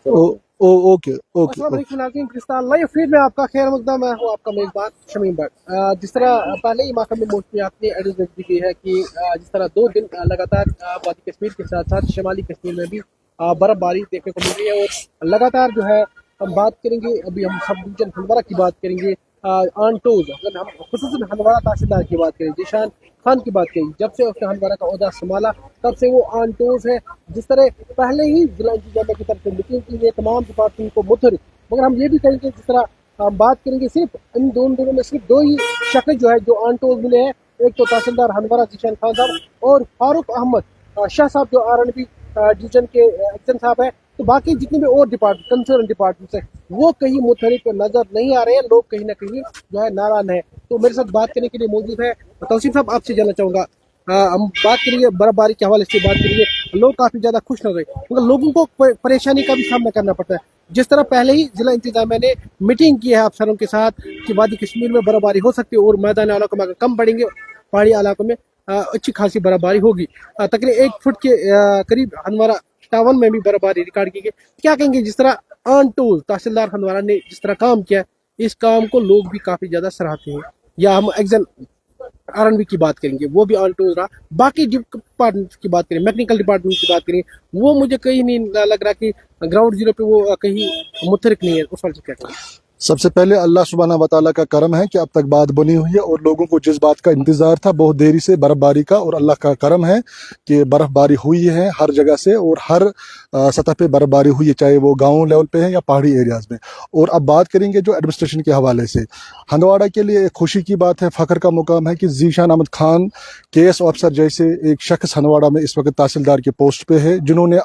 Okay okay अस्सलाम वालेकुम नाज़रीन, क्रिस्टल लाइव फीड में आपका खैर मकदम। मैं हूँ आपका मेज़बान शमीम भट्ट। जिस तरह पहले ही महकमे मौसमियात ने एडवाइस दी गई है कि जिस तरह 2 दिन लगातार वादी कश्मीर के साथ साथ शुमाली कश्मीर में भी बर्फबारी देखने को मिल रही है, और लगातार जो है हम बात करेंगे, अभी हम सब डिवीजन हंदवाड़ा की बात करेंगे। आनटोज, अगर हम खुसूसन हंदवाड़ा तहसीलदार की बात करें, जीशान खान की बात करें, जब से उसने हंदवाड़ा का ओहदा संभाला तब से वो आनटोज है। जिस तरह पहले ही जिला इंतजामिया की तरफ से मीटिंग की गई तमाम डिपार्टमेंट को मुतहरिक, मगर हम ये भी कहेंगे जिस तरह हम बात करेंगे सिर्फ इन दोनों दिनों में सिर्फ 2 ही शख्स जो है जो आनटोज मिले हैं, एक तो तहसीलदार हंदवाड़ा जीशान खान साहब और फारूक अहमद शाह साहब जो आरएनबी डिवीजन के एक्शन साहब है। तो बाकी जितने भी और डिपार्टमेंट कंसर्न डिपार्टमेंट है वो कहीं मुतहरिक नजर नहीं आ रहे हैं, लोग कहीं ना कहीं जो है नाराज है। तो मेरे साथ बात करने के लिए मौजूद है तौसीफ साहब, आपसे जानना चाहूँगा, हम बात करेंगे बर्फबारी के हवाले से बात करेंगे। लोग काफ़ी ज़्यादा खुश नजर आए, मगर लोगों को परेशानी का भी सामना करना पड़ता है। जिस तरह पहले ही जिला इंतजामिया ने मीटिंग की है अफसरों के साथ कि वादी कश्मीर में बर्फबारी हो सकती है और मैदानी इलाकों में अगर कम पड़ेंगे, पहाड़ी इलाकों में अच्छी खासी बर्फबारी होगी। तकरीबन 1 फुट के करीब हंदवाड़ा टाउन में भी बर्फबारी रिकॉर्ड की गई। क्या कहेंगे जिस तरह ऑन टूल तहसीलदार हंदवाड़ा ने जिस तरह काम किया, इस काम को लोग भी काफ़ी ज़्यादा सराहते हैं। या हम एग्जन आरएनबी की बात करेंगे, वो भी ऑन टूल रहा। बाकी डिपार्टमेंट की बात करें, मैकेनिकल डिपार्टमेंट की बात करें, वो मुझे कहीं नहीं लग रहा कि ग्राउंड जीरो पे वो कहीं मुतहरिक नहीं है। उस पर क्या कहें? सबसे पहले अल्लाह सुब्हाना व तआला का करम है कि अब तक बात बनी हुई है और लोगों को जिस बात का इंतज़ार था बहुत देरी से बर्फ़बारी का, और अल्लाह का करम है कि बर्फ़बारी हुई है हर जगह से और हर सतह पे बर्फ़बारी हुई है, चाहे वो गांव लेवल पे है या पहाड़ी एरियाज़ में। और अब बात करेंगे जो एडमिनिस्ट्रेशन के हवाले से, हंदवाड़ा के लिए एक खुशी की बात है, फ़ख्र का मुकाम है कि ज़ीशान अहमद खान केएस ऑफिसर जैसे एक शख्स हंदवाड़ा में इस वक्त तहसीलदार के पोस्ट पे है, जिन्होंने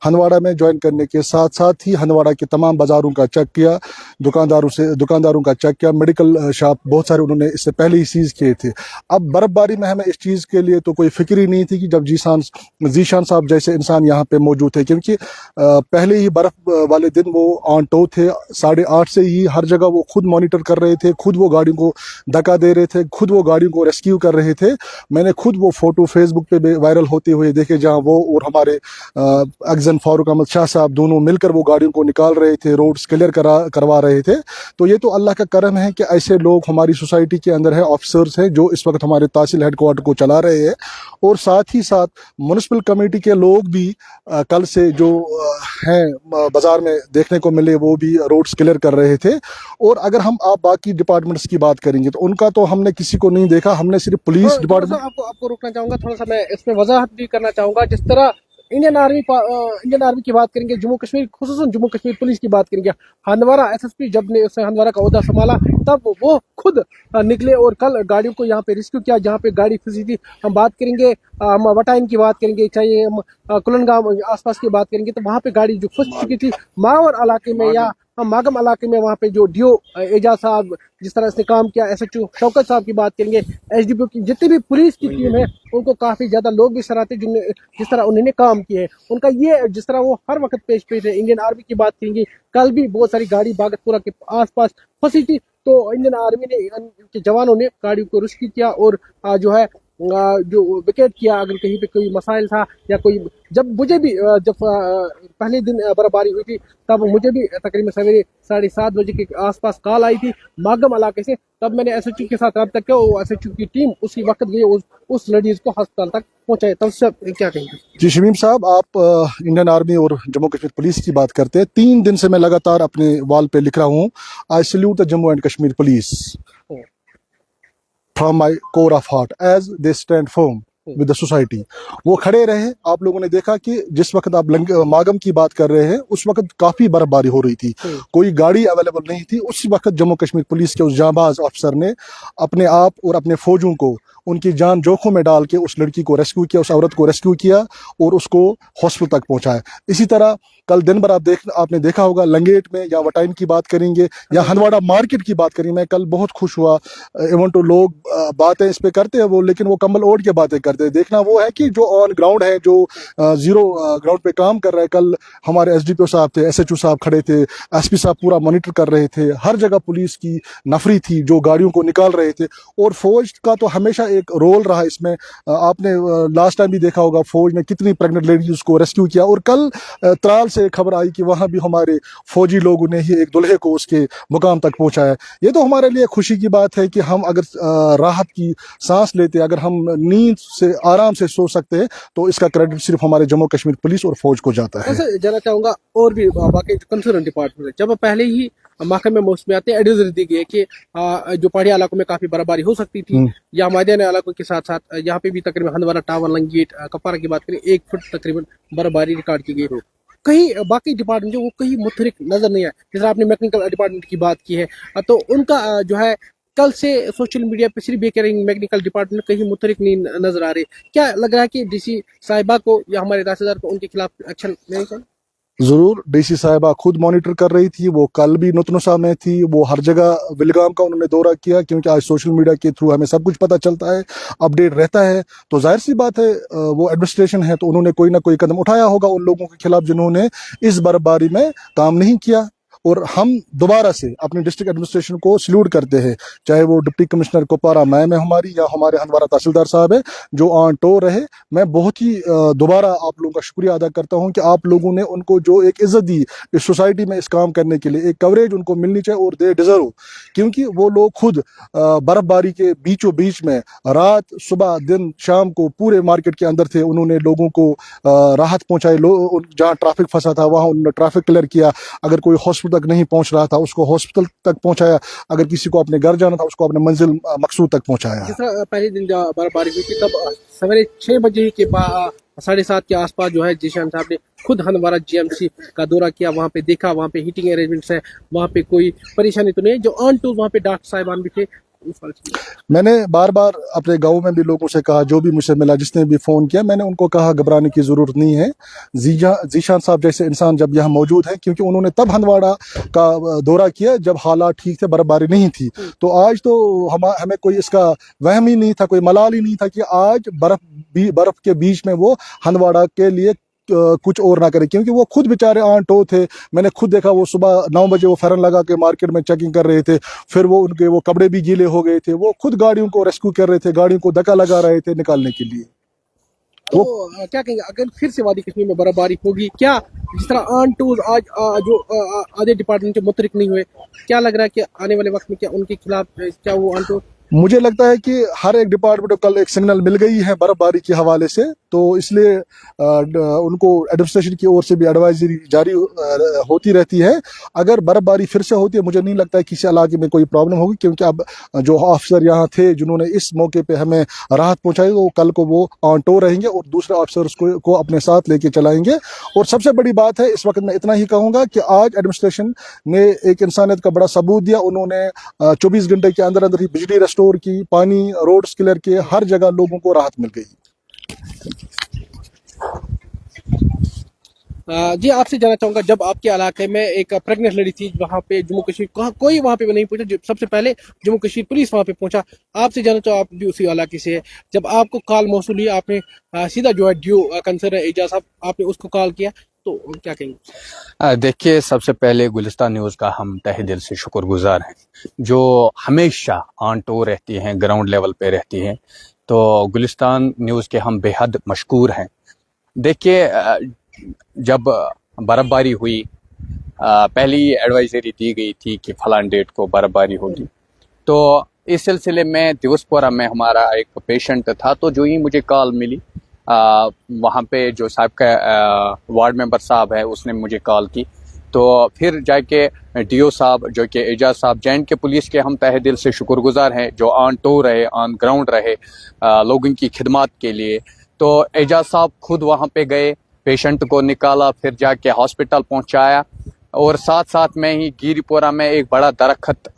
हंदवाड़ा में ज्वाइन करने के साथ साथ ही हंदवाड़ा के तमाम बाज़ारों का चेक किया, दुकानदारों का चेक किया, मेडिकल शॉप बहुत सारे उन्होंने इससे पहले ही सीज किए थे। अब बर्फबारी में हमें इस चीज़ के लिए तो कोई फिक्र ही नहीं थी कि जब जीशान साहब जैसे इंसान यहाँ पे मौजूद थे, क्योंकि पहले ही बर्फ वाले दिन वो ऑन टो थे, 8:30 से ही हर जगह वो खुद मॉनिटर कर रहे थे, खुद वो गाड़ियों को धक्का दे रहे थे, खुद वो गाड़ियों को रेस्क्यू कर रहे थे। मैंने खुद वो फोटो फेसबुक पे वायरल होते हुए देखे, जहाँ वो और हमारे अगजन फारूक अहमद शाह साहब दोनों मिलकर वो गाड़ियों को निकाल रहे थे, रोड्स क्लियर करवा रहे थे। तो ये तो अल्लाह का करम है कि ऐसे लोग हमारी सोसाइटी के अंदर है, ऑफिसर्स हैं जो इस वक्त हमारे तहसील हेडक्वार्टर को चला रहे हैं। और साथ ही साथ म्युनिसिपल कमेटी के लोग भी कल से जो हैं बाजार में देखने को मिले, वो भी रोड्स क्लियर कर रहे थे। और अगर हम आप बाकी डिपार्टमेंट्स की बात करेंगे तो उनका तो हमने किसी को नहीं देखा, हमने सिर्फ पुलिस डिपार्टमेंट। आपको रोकना चाहूँगा, थोड़ा सा मैं इसमें वजाहत भी करना चाहूँगा। जिस तरह इंडियन आर्मी की बात करेंगे, जम्मू कश्मीर खुसूसन जम्मू कश्मीर पुलिस की बात करेंगे, हंदवाड़ा एसएसपी जब ने उसने हंदवाड़ा का ओहदा संभाला तब वो खुद निकले और कल गाड़ियों को यहाँ पे रेस्क्यू किया जहाँ पे गाड़ी फंसी थी। हम बात करेंगे, हम वटाइन की बात करेंगे, चाहे हम कुलनगांव आसपास की बात करेंगे, तो वहाँ पे गाड़ी जो फंस चुकी थी मावर इलाके में या मागम इलाके में, वहाँ पे जो डीओ एजाज साहब जिस तरह से काम किया, एसएचओ शौकत साहब की बात करेंगे, एसडीपीओ की जितनी भी पुलिस की टीम है उनको काफ़ी ज़्यादा लोग भी सराहते जिस तरह उन्होंने काम किए हैं। उनका ये जिस तरह वो हर वक्त पेश है। इंडियन आर्मी की बात करेंगे, कल भी बहुत सारी गाड़ी बागतपुरा के आसपास फंसी थी, तो इंडियन आर्मी ने के जवानों ने गाड़ी को रेस्क्यू किया और जो है जो विकेट किया। अगर कहीं पे कोई मसाइल था या कोई, जब मुझे भी जब पहले दिन बर्फबारी हुई थी तब मुझे भी तकरीबन सवेरे 7:30 बजे के आसपास कॉल आई थी मागम इलाके से, तब मैंने एसएचओ के साथ रब्ता किया और एसएचओ की टीम उसी वक्त गई उस लेडीज को अस्पताल तक पहुंचाए। तब से क्या कहेंगे? जी शमीम साहब, आप इंडियन आर्मी और जम्मू कश्मीर पुलिस की बात करते हैं। 3 दिन से मैं लगातार अपने वॉल पे लिख रहा हूँ, I salute the Jammu and Kashmir police from my core of heart as they stand firm with the society. वो खड़े रहे। आप लोगों ने देखा कि जिस वक्त आप मागम की बात कर रहे हैं उस वक्त काफी बर्फबारी हो रही थी, कोई गाड़ी अवेलेबल नहीं थी। उस वक्त जम्मू कश्मीर पुलिस के उस जांबाज अफसर ने अपने आप और अपने फौजों को उनकी जान जोखों में डाल के उस लड़की को रेस्क्यू किया, उस औरत को रेस्क्यू किया और उसको हॉस्पिटल तक पहुंचाया। इसी तरह कल दिन भर आपने देखा होगा लंगेट में, या वटाइन की बात करेंगे या हंदवाड़ा मार्केट की बात करेंगे, मैं कल बहुत खुश हुआ। इवन तो लोग बातें इस पे करते हैं वो, लेकिन वो कम्बल ओढ़ के बातें करते हैं। देखना वो है कि जो ऑन ग्राउंड है, जो जीरो ग्राउंड पे काम कर रहे हैं। कल हमारे एसडीपीओ साहब थे, एसएचओ साहब खड़े थे, एसपी साहब पूरा मॉनिटर कर रहे थे। हर जगह पुलिस की नफरी थी जो गाड़ियों को निकाल रहे थे। और फौज का तो हमेशा एक रोल रहा इसमें। आपने लास्ट टाइम भी देखा होगा फौज ने कितनी प्रेग्नेंट लेडीज को रेस्क्यू किया, और कल त्राल से खबर आई कि वहाँ भी हमारे फौजी लोगों ने ही एक दुल्हे को उसके मुकाम तक पहुँचाया। ये तो हमारे लिए खुशी की बात है कि हम अगर राहत की सांस लेते, अगर हम नींद से आराम से सो सकते हैं, तो इसका क्रेडिट सिर्फ हमारे जम्मू कश्मीर पुलिस और फौज को जाता है। वैसे जानना चाहूंगा और भी बाकी कंसर्न डिपार्टमेंट है, जब पहले ही महकमे मौसमियात ने एडवाइजरी दी गई है कि जो पहाड़ी इलाकों में काफी बर्फबारी हो सकती थी, या मैदानी इलाकों के साथ साथ यहाँ पे भी तकरीबन हंदवाड़ा, टावर, लंगेट, कपारा की बात करें 1 फुट तकरीबन बर्फबारी रिकॉर्ड की गई। कहीं बाकी डिपार्टमेंट जो वो कहीं मुतहरिक नजर नहीं आए, जैसे आपने मैकेनिकल डिपार्टमेंट की बात की है, तो उनका जो है कल से सोशल मीडिया पे सिर्फ ये कह रहे हैं मैकेनिकल डिपार्टमेंट कहीं मुतहरिक नहीं नजर आ रहे। क्या लग रहा है कि डीसी साहिबा को या हमारे तहसीलदार को उनके खिलाफ एक्शन लेना चाहिए? जरूर, डीसी साहिबा खुद मॉनिटर कर रही थी, वो कल भी नुतनुसा में थी, वो हर जगह विलगाम का उन्होंने दौरा किया, क्योंकि आज सोशल मीडिया के थ्रू हमें सब कुछ पता चलता है, अपडेट रहता है। तो जाहिर सी बात है वो एडमिनिस्ट्रेशन है, तो उन्होंने कोई ना कोई कदम उठाया होगा उन लोगों के खिलाफ जिन्होंने इस बर्फबारी में काम नहीं किया। और हम दोबारा से अपने डिस्ट्रिक्ट एडमिनिस्ट्रेशन को सल्यूट करते हैं, चाहे वो डिप्टी कमिश्नर कुपवारा मैम है हमारी, या हमारे हंदवाड़ा तहसीलदार साहब है जो ऑन टोर रहे। मैं बहुत ही दोबारा आप लोगों का शुक्रिया अदा करता हूं कि आप लोगों ने उनको जो एक इज्जत दी इस सोसाइटी में इस काम करने के लिए, एक कवरेज उनको मिलनी चाहिए, और दे डिजर्व, क्योंकि वो लोग खुद बर्फबारी के बीचों बीच में रात, सुबह, दिन, शाम को पूरे मार्केट के अंदर थे। उन्होंने लोगों को राहत पहुंचाई, जहाँ ट्रैफिक फंसा था वहाँ उन्होंने ट्रैफिक क्लियर किया, अगर कोई हॉस्पिटल तक नहीं पहुंच रहा था उसको हॉस्पिटल तक पहुंचाया, अगर किसी को अपने घर जाना था उसको अपने मंजिल मकसूद तक पहुंचाया। जिस तरह पहले दिन जब बर्फबारी हुई थी तब सवेरे 6 बजे के बाद 7:30 के आसपास जो है जीशान साहब ने खुद हंदवाड़ा जीएमसी का दौरा किया, वहाँ पे देखा, वहाँ पे हीटिंग अरेंजमेंट्स है, वहाँ पे कोई परेशानी तो नहीं है, जो ऑन टू वहाँ पे डॉक्टर साहिबान भी थे। मैंने बार बार अपने गांव में भी लोगों से कहा, जो भी मुझसे मिला, जिसने भी फोन किया, मैंने उनको कहा घबराने की जरूरत नहीं है। जीशान साहब जैसे इंसान जब यहाँ मौजूद है, क्योंकि उन्होंने तब हंदवाड़ा का दौरा किया जब हालात ठीक थे, बर्फबारी नहीं थी, तो आज तो हमें कोई इसका वहम ही नहीं था, कोई मलाल ही नहीं था कि आज बर्फ के बीच में वो हंदवाड़ा के लिए कुछ और ना करे, क्योंकि वो खुद बेचारे ऑन टो थे। मैंने खुद देखा, वो सुबह 9 बजे वो फेरन लगा के मार्केट में चेकिंग कर रहे थे, फिर वो उनके वो कपड़े भी गीले हो गए थे, वो खुद गाड़ियों को रेस्क्यू कर रहे थे, गाड़ियों को धक्का लगा रहे थे निकालने के लिए। तो क्या कहेंगे अगर फिर से वादी कश्मीर में बर्फबारी होगी, क्या जिस तरह ऑन टूर आज जो आधे डिपार्टमेंट के मुतरिक नहीं हुए, क्या लग रहा है कि आने वाले वक्त में क्या उनके खिलाफ क्या वो ऑन टूर? मुझे लगता है कि हर एक डिपार्टमेंट को कल एक सिग्नल मिल गई है बर्फबारी के हवाले से, तो इसलिए उनको एडमिनिस्ट्रेशन की ओर से भी एडवाइजरी जारी होती रहती है। अगर बर्फबारी फिर से होती है, मुझे नहीं लगता है किसी इलाके में कोई प्रॉब्लम होगी, क्योंकि अब जो ऑफिसर यहाँ थे जिन्होंने इस मौके पे हमें राहत पहुंचाई, वो कल को वो ऑन टो रहेंगे और दूसरे ऑफिसर्स को अपने साथ लेके चलाएंगे। और सबसे बड़ी बात है, इस वक्त मैं इतना ही कहूँगा कि आज एडमिनिस्ट्रेशन ने एक इंसानियत का बड़ा सबूत दिया। उन्होंने 24 घंटे के अंदर अंदर ही बिजली रेस्टोर की, पानी, रोड्स क्लियर किए, हर जगह लोगों को राहत मिल गई। जी आपसे जानना चाहूंगा, जब आपके इलाके में एक प्रेग्नेंट लेडी थी, वहाँ पे जम्मू कश्मीर कोई वहाँ पे नहीं पहुंचा, सबसे पहले जम्मू कश्मीर पुलिस वहाँ पे पहुंचा। आपसे जानना चाहूँ, आप भी उसी इलाके से है, जब आपको कॉल मौसूल हुई, आपने सीधा जो है ड्यू कंसर्न एजाज साहब, आपने उसको कॉल किया, तो क्या कहेंगे? देखिए, सबसे पहले गुलिस्तान न्यूज़ का हम तहे दिल से शुक्रगुजार हैं, जो हमेशा ऑन टो रहती हैं, ग्राउंड लेवल पे रहती हैं। तो गुलिस्तान न्यूज़ के हम बेहद मशकूर हैं। देखिए, जब बर्फबारी हुई, पहली एडवाइजरी दी गई थी कि फलां डेट को बर्फबारी होगी, तो इस सिलसिले में दिवसपुरा में हमारा एक पेशेंट था, तो जो ही मुझे कॉल मिली, वहाँ पे जो साहब का वार्ड मेंबर साहब है उसने मुझे कॉल की, तो फिर जाके डीओ साहब जो कि एजाज साहब, जैन के पुलिस के हम तहे दिल से शुक्रगुजार हैं, जो ऑन टो रहे, ऑन ग्राउंड रहे लोगों की खिदमत के लिए। तो एजाज साहब खुद वहाँ पे गए, पेशेंट को निकाला, फिर जाके हॉस्पिटल पहुँचाया, और साथ साथ में ही गिरीपोरा में एक बड़ा दरख्त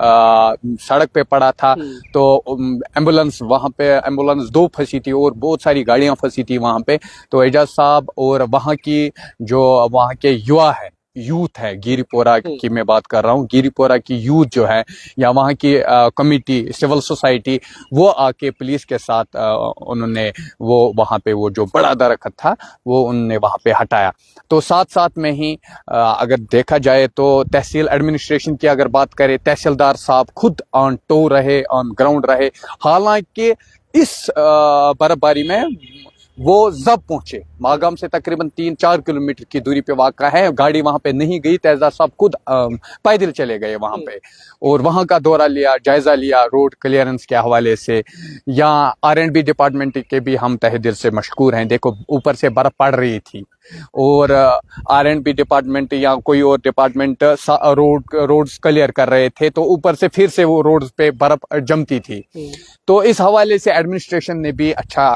सड़क पे पड़ा था, तो एम्बुलेंस वहाँ पे, एम्बुलेंस 2 फंसी थी और बहुत सारी गाड़ियाँ फंसी थी वहाँ पे। तो एजाज साहब और वहाँ की जो वहाँ के युवा है, यूथ है, गिरीपोरा की मैं बात कर रहा हूँ, गिरीपोरा की यूथ जो है, या वहाँ की कमिटी, सिविल सोसाइटी, वो आके पुलिस के साथ उन्होंने वो वहाँ पे वो जो बड़ा दरख्त था वो उन्होंने वहाँ पे हटाया। तो साथ साथ में ही अगर देखा जाए तो तहसील एडमिनिस्ट्रेशन की अगर बात करें, तहसीलदार साहब खुद ऑन टो रहे, ऑन ग्राउंड रहे, हालांकि इस बर्फबारी में वो जब पहुंचे। मागाम से तकरीबन 3-4 किलोमीटर की दूरी पे वाक़ा है। गाड़ी वहां पे नहीं गई, तेजा साहब खुद पैदल चले गए वहां पे और वहां का दौरा लिया, जायजा लिया रोड क्लियरेंस के हवाले से। या R&B डिपार्टमेंट के भी हम तहे दिल से मशकूर हैं। देखो ऊपर से बर्फ पड़ रही थी और R&B डिपार्टमेंट या कोई और डिपार्टमेंट रोड्स क्लियर कर रहे थे, तो ऊपर से फिर से वो रोड्स पे बर्फ जमती थी। तो इस हवाले से एडमिनिस्ट्रेशन ने भी अच्छा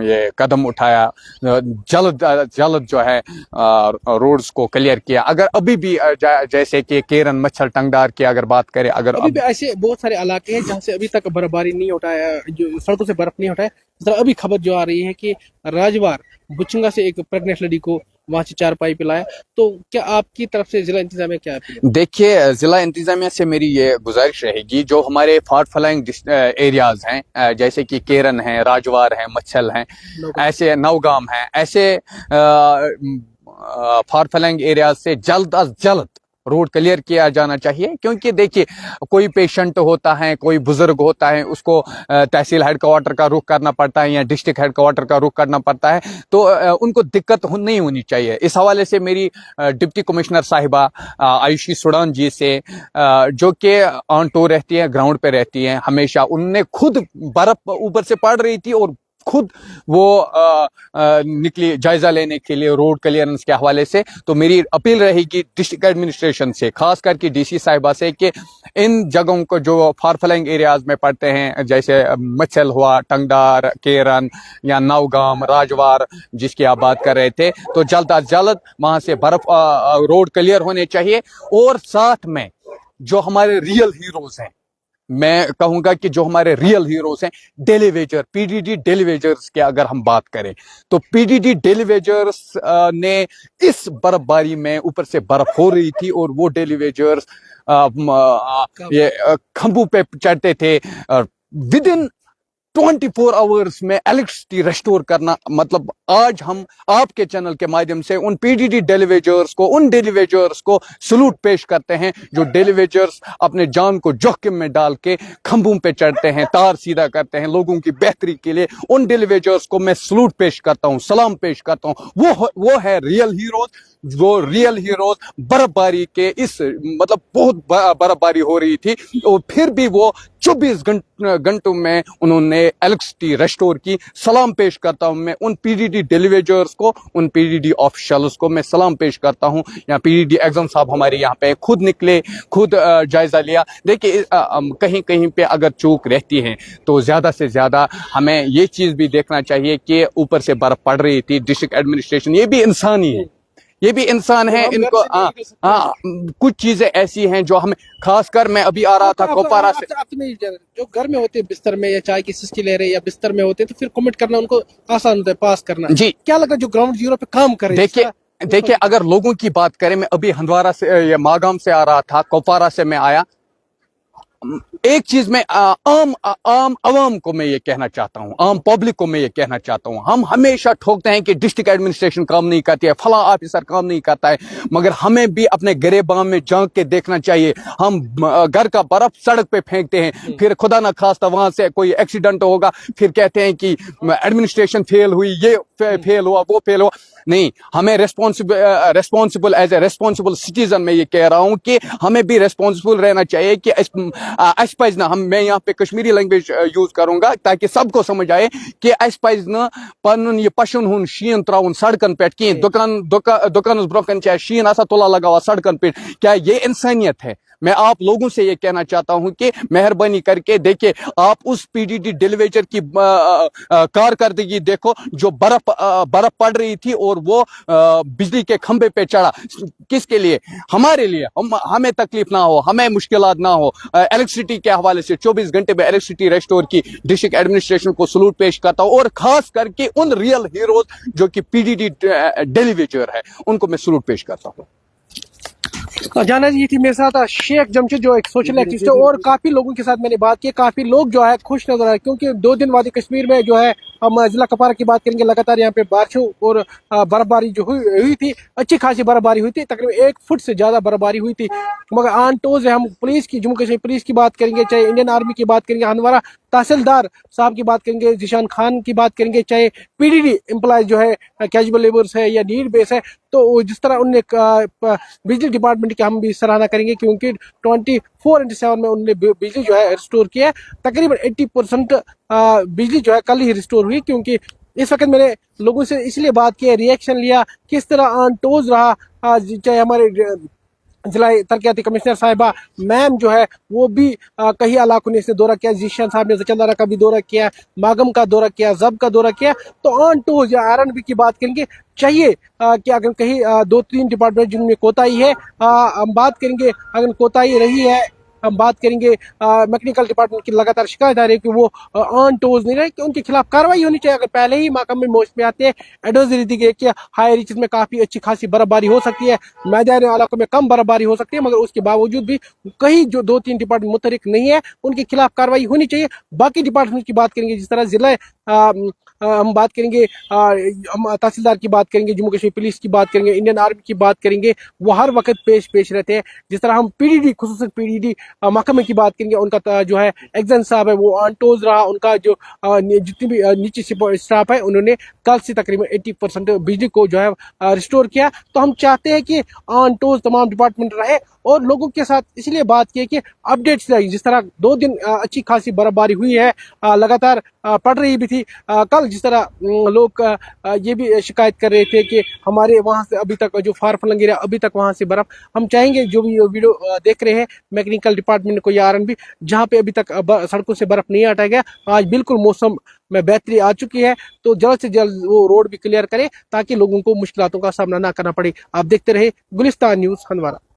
ये कदम उठाया, जल्द जो है रोड्स को क्लियर किया। अगर अभी भी जैसे कि केरन, मच्छल, टंगदार की अगर बात करें, अगर अभी भी ऐसे बहुत सारे इलाके हैं जहाँ से अभी तक बर्फबारी नहीं उठाया, जो सड़कों से बर्फ नहीं उठाया। अभी खबर जो आ रही है कि राजवार बुचिंगा से एक प्रेग्नेंट लेडी को वहां से चारपाई पे लाया, तो क्या आपकी तरफ से जिला इंतजामिया क्या अपील है? देखिए, जिला इंतजामिया से मेरी ये गुजारिश रहेगी, जो हमारे फार फ्लैंग एरियाज हैं, जैसे कि केरन है, राजवार है, मच्छल हैं, ऐसे नवगाम है, ऐसे फार फ्लैंग एरियाज से जल्द अज जल्द रोड क्लियर किया जाना चाहिए। क्योंकि देखिए, कोई पेशेंट होता है, कोई बुजुर्ग होता है, उसको तहसील हेडक्वार्टर का रुख करना पड़ता है या डिस्ट्रिक्ट हेडक्वार्टर का रुख करना पड़ता है, तो उनको दिक्कत नहीं होनी चाहिए। इस हवाले से मेरी डिप्टी कमिश्नर साहिबा आयुषी सुडान जी से, जो कि ऑन टूर रहती है, ग्राउंड पे रहती हैं हमेशा, उनने खुद बर्फ ऊपर से पड़ रही थी और खुद वो निकली जायजा लेने के लिए रोड क्लियरेंस के हवाले से। तो मेरी अपील रहेगी डिस्ट्रिक्ट एडमिनिस्ट्रेशन से, खास करके DC साहिबा से, कि इन जगहों को जो फार फ्लैंग एरियाज में पड़ते हैं, जैसे मच्छल हुआ, टंगदार, केरन या नवगाम, राजवार जिसकी आप बात कर रहे थे, तो जल्द अज जल्द वहां से बर्फ रोड क्लियर होने चाहिए। और साथ में जो हमारे रियल हीरोज हैं, मैं कहूंगा कि जो हमारे रियल हीरोज हैं, daily Vaser, PDD daily wagers की अगर हम बात करें, तो PDD डेली वेजर्स ने इस बर्फबारी में, ऊपर से बर्फ हो रही थी और वो डेली वेजर्स ये खंभों पे चढ़ते थे। विद इन 24 आवर्स में इलेक्ट्रिसिटी रेस्टोर करना, मतलब आज हम आपके चैनल के माध्यम से उन PDD डेलीवेजर्स को, उन डेलीवेजर्स को सलूट पेश करते हैं, जो डेलीवेजर्स अपने जान को जोखिम में डाल के खंभों पे चढ़ते हैं, तार सीधा करते हैं लोगों की बेहतरी के लिए। उन डेलीवेजर्स को मैं सलूट पेश करता हूं, सलाम पेश करता हूं। वो है रियल हीरोज, वो रियल हीरोज बर्फबारी के इस, मतलब बहुत बर्फबारी हो रही थी और फिर भी वो 24 घंटों में उन्होंने इलेक्ट्रिसिटी रेस्टोर की। सलाम पेश करता हूं मैं उन PDD डेलीवेजर्स को, उन PDD ऑफिशियल्स को मैं सलाम पेश करता हूं। यहाँ PDD एग्जाम साहब हमारे यहाँ पे खुद निकले, खुद जायजा लिया। देखिए, कहीं कहीं पे अगर चूक रहती है तो ज्यादा से ज्यादा हमें ये चीज भी देखना चाहिए कि ऊपर से बर्फ पड़ रही थी, डिस्ट्रिक्ट एडमिनिस्ट्रेशन, ये भी इंसान ही है, ये भी इंसान है। इनको कुछ चीजें ऐसी हैं जो हमें, खासकर मैं अभी आ रहा था कोपारा से, जो घर में होते हैं बिस्तर में, या चाय की सिस्की ले रहे हैं या बिस्तर में होते हैं, तो फिर कमेंट करना उनको आसान होता है, पास करना जी। क्या लगता है जो ग्राउंड जीरो पे काम करे? देखिए, अगर लोगों की बात करें, मैं अभी हंदवारा से या मागाम से आ रहा था, कोपारा से मैं आया, एक चीज में आम अवाम को मैं ये कहना चाहता हूं, आम पब्लिक को मैं ये कहना चाहता हूं, हम हमेशा ठोकते हैं कि डिस्ट्रिक्ट एडमिनिस्ट्रेशन काम नहीं करती है, फला ऑफिसर काम नहीं करता है, मगर हमें भी अपने गिरेबान में झांक के देखना चाहिए। हम घर का बर्फ सड़क पे फेंकते हैं, फिर खुदा ना खास्ता वहां से कोई एक्सीडेंट होगा, फिर कहते हैं कि एडमिनिस्ट्रेशन फेल हुई, ये फेल हुआ, वो फेल हुआ। नहीं, हमें responsible as a responsible citizen मैं ये कह रहा हूं कि हमें भी रेस्पॉन्सिबल रहना चाहिए कि पज ना, मैं यहाँ पे कश्मीरी लैंग्वेज यूज करूंगा ताकि सबको समझ आए कि पज न पन ये पशन हुन शीन त्राउन सड़कन पे कहीं दुकान ब्रोकन चाहे शीन आसा तुला लगा हुआ सड़कन पे। क्या ये इंसानियत है? मैं आप लोगों से ये कहना चाहता हूं कि मेहरबानी करके देखिए, आप उस PDD डेलीवेजर की कारकर्दगी देखो, जो बर्फ पड़ रही थी और वो बिजली के खंभे पे चढ़ा, किसके लिए? हमारे लिए, हमें तकलीफ ना हो, हमें मुश्किलात ना हो। इलेक्ट्रिसिटी के हवाले से 24 घंटे में इलेक्ट्रिसिटी रेस्टोर की डिस्ट्रिक्ट एडमिनिस्ट्रेशन को सलूट पेश करता हूं, और खास करके उन रियल हीरोज जो कि PDD डेलीवेजर है, उनको मैं सलूट पेश करता हूं। जाना जी, ये थी मेरे साथ शेख जमशेद, जो एक सोशल एक्टिविस्ट है, और काफी लोगों के साथ मैंने बात की, काफी लोग जो है खुश नजर आए, क्योंकि 2 दिन वादी कश्मीर में जो है, हम जिला कुपवारा की बात करेंगे, लगातार यहाँ पे बारिशों और बर्फबारी जो हुई थी, अच्छी खासी बर्फबारी हुई थी, तकरीबन 1 फुट से ज्यादा बर्फबारी हुई थी। मगर ऑन टोज है, हम पुलिस की, जम्मू कश्मीर पुलिस की बात करेंगे, चाहे इंडियन आर्मी की बात करेंगे, हंदवारा तहसीलदार साहब की बात करेंगे, जिशान खान की बात करेंगे, चाहे पीडीडी एम्प्लॉय जो है कैजुअल लेबर्स है या नीड बेस है, तो जिस तरह उनने बिजली डिपार्टमेंट की हम भी सराहना करेंगे क्योंकि 24/7 में उन्होंने बिजली जो है रिस्टोर किया है। तकरीबन 80% बिजली जो है कल ही रिस्टोर हुई, क्योंकि इस वक्त मैंने लोगों से इसलिए बात की, रिएक्शन लिया, किस तरह ऑन टोज रहा, चाहे हमारे जिला तरक्याती कमिश्नर साहिबा मैम जो है वो भी कई इलाकों ने इसने दौरा किया, जीशान साहब ने जचंदारा का भी दौरा किया, मागम का दौरा किया, जब का दौरा किया। तो ऑन टोज या आरएनबी की बात करेंगे, चाहिए कि अगर कहीं 2-3 डिपार्टमेंट जिनमें कोताही है, हम बात करेंगे अगर कोताही रही है, हम बात करेंगे मैकेनिकल डिपार्टमेंट की लगातार शिकायत आ रही है कि वो ऑन टोज नहीं रहे, कि उनके खिलाफ कार्रवाई होनी चाहिए। अगर पहले ही महकमे में मौसम में आते हैं, एडवाइजरी दी गई कि हाई रीचेस में काफी अच्छी खासी बर्फबारी हो सकती है, मैदानी इलाकों में कम बर्फबारी हो सकती है, मगर उसके बावजूद भी कहीं जो 2-3 डिपार्टमेंट मुतहरिक नहीं है, उनके खिलाफ कार्रवाई होनी चाहिए। बाकी डिपार्टमेंट की बात करेंगे, जिस तरह जिला हम बात करेंगे, हम तहसीलदार की बात करेंगे, जम्मू कश्मीर पुलिस की बात करेंगे, इंडियन आर्मी की बात करेंगे, वो हर वक्त पेश रहते हैं। जिस तरह हम पीडीडी खुसूसन पीडीडी महकमे की बात करेंगे, उनका जो है एग्जाम साहब है वो ऑन टोज रहा, उनका जो जितनी भी नीचे स्टाफ है उन्होंने कल से तकरीबन 80% बिजली को जो है रिस्टोर किया। तो हम चाहते हैं कि ऑन टोज तमाम डिपार्टमेंट रहे और लोगों के साथ इसलिए बात की कि अपडेट्स रही। जिस तरह 2 दिन अच्छी खासी बर्फबारी हुई है, लगातार पड़ रही भी थी, कल जिस तरह लोग ये भी शिकायत कर रहे थे कि हमारे वहाँ से अभी तक जो फारफलंग एरिया अभी तक वहाँ से बर्फ, हम चाहेंगे जो भी वीडियो देख रहे हैं मैकेनिकल डिपार्टमेंट को या आरएनबी, जहाँ पे अभी तक सड़कों से बर्फ नहीं हटाया गया, आज बिल्कुल मौसम में बेहतरी आ चुकी है, तो जल्द से जल्द वो रोड भी क्लियर करें ताकि लोगों को मुश्किलों का सामना ना करना पड़े। आप देखते रहे गुलिस्तान न्यूज़ हंदवारा।